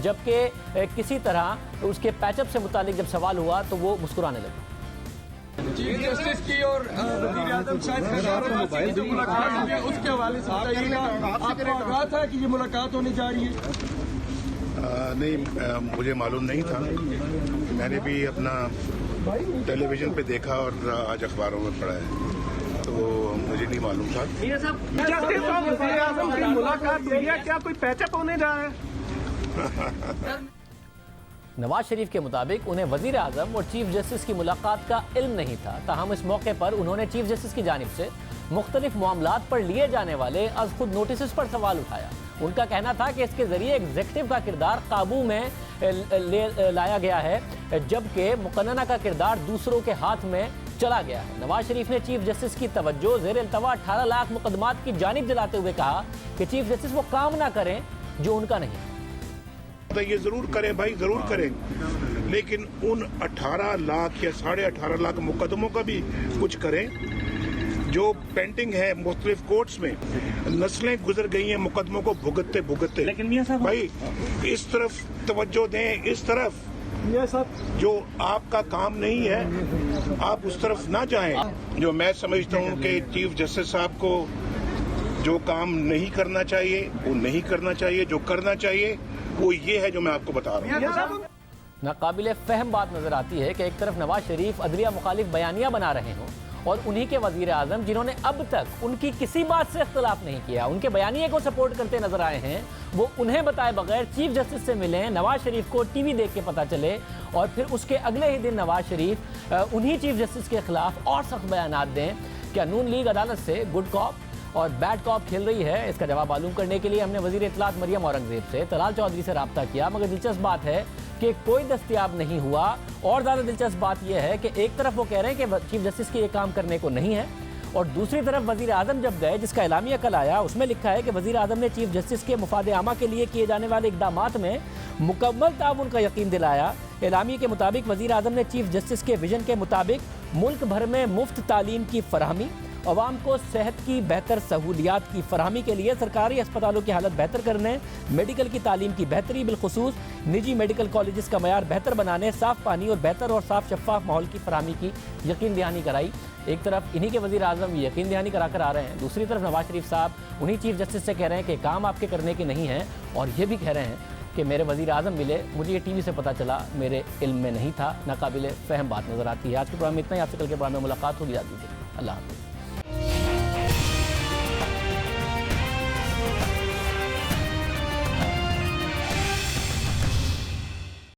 S1: जबकि किसी तरह उसके पैचअप से मुतालिक जब सवाल हुआ तो वो मुस्कुराने लगे।
S9: चीफ जस्टिस की और वज़ीर आज़म शायद जो मुलाकात हुई है उसके हवाले से बताइएगा, आपको आगाह था कि ये मुलाकात होने जा रही है?
S7: नहीं, मुझे मालूम नहीं था। मैंने भी अपना टेलीविज़न पे देखा और आज अखबारों में पढ़ा है, तो मुझे नहीं मालूम था।
S9: मुलाकात हुई है, क्या कोई पैचअप होने जा रहा है?
S1: नवाज शरीफ के मुताबिक उन्हें वज़ीर आज़म और चीफ जस्टिस की मुलाकात का इल्म नहीं था। ताहम इस मौके पर उन्होंने चीफ जस्टिस की जानिब से मुख्तलिफ मामलात पर लिए जाने वाले अज खुद नोटिस पर सवाल उठाया। उनका कहना था कि इसके ज़रिए एग्जीक्यूटिव का किरदार काबू में लाया गया है, जबकि मुकन्नना का किरदार दूसरों के हाथ में चला गया है। नवाज शरीफ ने चीफ जस्टिस की तवज्जो ज़ेर इल्तवा 18 लाख मुकदमात की जानिब दिलाते हुए कहा कि चीफ जस्टिस वो काम ना करें जो उनका नहीं।
S7: तो ये जरूर करें भाई, जरूर करें, लेकिन उन 18 लाख या 18.5 लाख मुकदमों का भी कुछ करें जो पेंडिंग है मुख्तलिफ कोर्ट्स में। नस्लें गुजर गई हैं मुकदमों को भुगतते भुगतते।
S9: लेकिन मियां साहब
S7: भाई इस तरफ तवज्जो दें, इस तरफ
S9: मियां साहब
S7: जो आपका काम नहीं है आप उस तरफ ना जाएं। जो मैं समझता हूं कि चीफ जस्टिस साहब को जो काम नहीं करना चाहिए वो नहीं करना चाहिए, जो करना चाहिए वो ये है जो मैं आपको बता रहा हूँ।
S1: नाकाबिल फ़हम बात नजर आती है कि एक तरफ नवाज शरीफ अदलिया मुखालिफ बयानियां बना रहे हों, और उन्हीं के वज़ीर आज़म जिन्होंने अब तक उनकी किसी बात से इख्तलाफ नहीं किया, उनके बयानिए को सपोर्ट करते नजर आए हैं, वो उन्हें बताए बगैर चीफ जस्टिस से मिलें, नवाज शरीफ को टीवी देख के पता चले, और फिर उसके अगले ही दिन नवाज शरीफ उन्हीं चीफ जस्टिस के खिलाफ और सख्त बयानात दें। क्या नून लीग अदालत से गुड कॉप और बैड कॉप खेल रही है? इसका जवाब मालूम करने के लिए हमने वज़ीर इत्तलात मरियम औरंगज़ेब से, तलाल चौधरी से रब्ता किया, मगर दिलचस्प बात है कि कोई दस्तयाब नहीं हुआ। और ज़्यादा दिलचस्प बात यह है कि एक तरफ वो कह रहे हैं कि चीफ जस्टिस के ये काम करने को नहीं है, और दूसरी तरफ वज़ीर आज़म जब गए, जिसका एलामिया कल आया, उसमें लिखा है कि वज़ीर आज़म ने चीफ जस्टिस के मुफाद आमा के लिए किए जाने वाले इक़दामात में मुकम्मल ताउन का यकीन दिलाया। एलामिया के मुताबिक वज़ीर आज़म ने चीफ जस्टिस के विजन के मुताबिक मुल्क भर में मुफ्त तालीम की फराहमी, अवाम को सेहत की बेहतर सहूलियात की फराहमी के लिए सरकारी अस्पतालों की हालत बेहतर करने, मेडिकल की तालीम की बेहतरी, बिलखुसूस निजी मेडिकल कॉलेजेस का मयार बेहतर बनाने, साफ़ पानी और बेहतर और साफ शफाफ माहौल की फराहमी की यकीन दहानी कराई। एक तरफ इन्हीं के वज़ीर आज़म यकीन दहानी करा कर आ रहे हैं, दूसरी तरफ नवाज शरीफ साहब उन्हीं चीफ जस्टिस से कह रहे हैं कि काम आपके करने के नहीं हैं, और ये भी कह रहे हैं कि मेरे वज़ीर आज़म मिले, मुझे ये टीवी से पता चला, मेरे इल्म में नहीं था। नाकाबिले फ़हम बात नज़र आती है। आज के प्रोग्राम में इतना ही, आपसे कल के प्रोग्राम में मुलाकात होगी। याद दीजिए, अल्लाह हाफ़िज़।